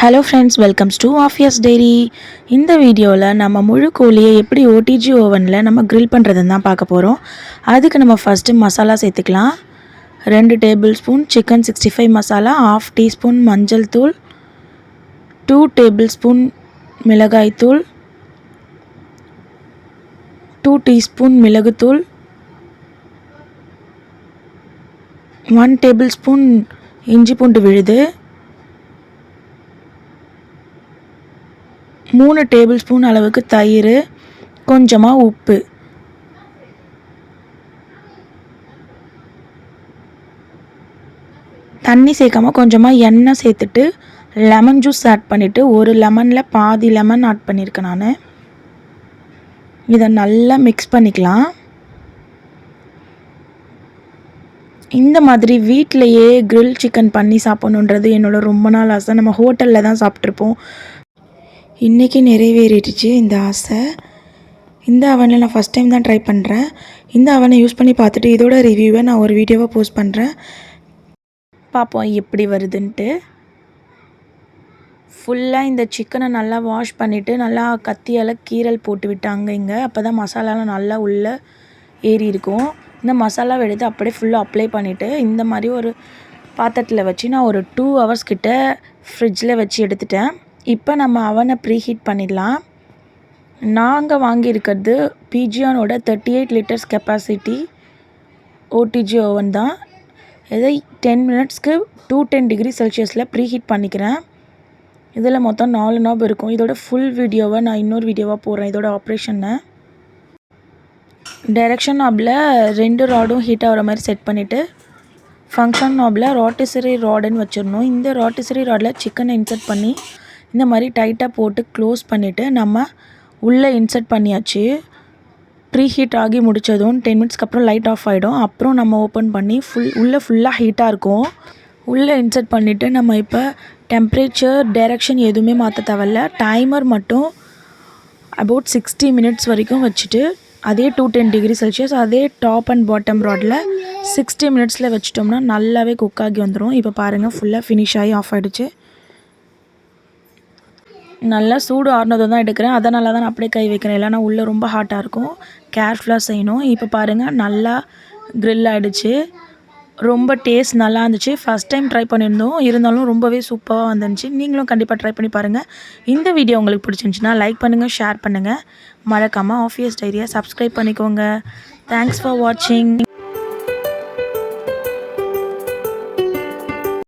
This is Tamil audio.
ஹலோ ஃப்ரெண்ட்ஸ், வெல்கம்ஸ் டு ஆஃபியஸ் டைரி. இந்த வீடியோவில் நம்ம முழு கோழியை எப்படி ஓடிஜி ஓவனில் நம்ம க்ரில் பண்ணுறதுன்னு தான் பார்க்க போகிறோம். அதுக்கு நம்ம ஃபஸ்ட்டு மசாலா சேர்த்துக்கலாம். 2 table spoon chicken 65 masala, 1/2 teaspoon மஞ்சள் தூள், 2 டேபிள் ஸ்பூன் மிளகாய் தூள், 2 டீஸ்பூன் மிளகுத்தூள், 1 டேபிள் ஸ்பூன் இஞ்சி பூண்டு விழுது, 3 டேபிள் ஸ்பூன் அளவுக்கு தயிர், கொஞ்சமாக உப்பு. தண்ணி சேர்க்காம கொஞ்சமாக எண்ணெய் சேர்த்துட்டு லெமன் ஜூஸ் ஆட் பண்ணிவிட்டு, ஒரு லெமனில் பாதி லெமன் ஆட் பண்ணியிருக்கேன் நான். இதை நல்லா மிக்ஸ் பண்ணிக்கலாம். இந்த மாதிரி வீட்டிலையே கிரில் சிக்கன் பண்ணி சாப்பிட்ணுன்றது என்னோட ரொம்ப நாள் ஆசை. நம்ம ஹோட்டலில் தான் சாப்பிட்ருப்போம். இன்றைக்கி நிறைவேறிடுச்சு இந்த ஆசை. இந்த அவனில் நான் ஃபஸ்ட் டைம் தான் ட்ரை பண்ணுறேன். இந்த அவனை யூஸ் பண்ணி பார்த்துட்டு இதோட ரிவ்யூவை நான் ஒரு வீடியோவாக போஸ்ட் பண்ணுறேன். பார்ப்போம் எப்படி வருதுன்ட்டு. ஃபுல்லாக இந்த சிக்கனை நல்லா வாஷ் பண்ணிவிட்டு நல்லா கத்தியால் கீரல் போட்டு விட்டாங்க இங்கே. அப்போ தான் மசாலாலாம் நல்லா உள்ளே ஏறி இருக்கும். இந்த மசாலாவை எடுத்து அப்படியே ஃபுல்லாக அப்ளை பண்ணிவிட்டு இந்த மாதிரி ஒரு பாத்திரத்தில் வச்சு நான் ஒரு 2 hours கிட்ட ஃப்ரிட்ஜில் வச்சு எடுத்துட்டேன். இப்போ நம்ம அவனை ப்ரீஹீட் பண்ணிடலாம். நாங்கள் வாங்கியிருக்கிறது பிஜியானோட 38 liters கெப்பாசிட்டி ஓடிஜி ஓவன் தான். இதை 10 minutesக்கு 210 degree Celsiusல ப்ரீஹீட் பண்ணிக்கிறேன். இதில் மொத்தம் 4 knob இருக்கும். இதோட ஃபுல் வீடியோவை நான் இன்னொரு வீடியோவாக போடுறேன். இதோட ஆப்ரேஷனை டைரக்ஷன் நாபில் 2 ராடும் ஹீட் ஆகிற மாதிரி செட் பண்ணிவிட்டு ஃபங்க்ஷன் நாபில் ராட்டிசரி ராடுன்னு வச்சிடணும். இந்த ராட்டிசரி ராடில் சிக்கனை இன்சர்ட் பண்ணி இந்த மாதிரி டைட்டாக போட்டு க்ளோஸ் பண்ணிவிட்டு நம்ம உள்ளே இன்சர்ட் பண்ணியாச்சு. ப்ரீ ஹீட் ஆகி முடித்ததும் 10 minutesக்கு அப்புறம் லைட் ஆஃப் ஆகிடும். அப்புறம் நம்ம ஓப்பன் பண்ணி உள்ளே ஃபுல்லாக ஹீட்டாக இருக்கும். உள்ளே இன்சர்ட் பண்ணிவிட்டு நம்ம இப்போ டெம்ப்ரேச்சர் டைரக்ஷன் எதுவுமே மாற்ற தேவையில்ல. டைமர் மட்டும் அபவுட் 60 minutes வரைக்கும் வச்சுட்டு அதே 210 degree Celsius அதே டாப் அண்ட் பாட்டம் ராடில் 60 minutesல வச்சிட்டோம்னா நல்லாவே குக் ஆகி வந்துடும். இப்போ பாருங்கள் ஃபுல்லாக ஃபினிஷ் ஆகி ஆஃப் ஆகிடுச்சு. நல்லா சூடு ஆறுனதும் தான் எடுக்கிறேன். அதனால தான் நான் அப்படியே கை வைக்கிறேன். இல்லைனா உள்ளே ரொம்ப ஹாட்டாக இருக்கும். கேர்ஃபுல்லாக செய்யணும். இப்போ பாருங்கள் நல்லா க்ரில் ஆகிடுச்சு. ரொம்ப டேஸ்ட் நல்லா இருந்துச்சு. ஃபஸ்ட் டைம் ட்ரை பண்ணியிருந்தோம். இருந்தாலும் ரொம்பவே சூப்பராக வந்துருந்துச்சு. நீங்களும் கண்டிப்பாக ட்ரை பண்ணி பாருங்கள். இந்த வீடியோ உங்களுக்கு பிடிச்சிருந்துச்சின்னா லைக் பண்ணுங்கள், ஷேர் பண்ணுங்கள். மறக்காமல் ஆஃபியஸ் டைரியை சப்ஸ்கிரைப் பண்ணிக்கோங்க. தேங்க்ஸ் ஃபார் வாட்சிங்.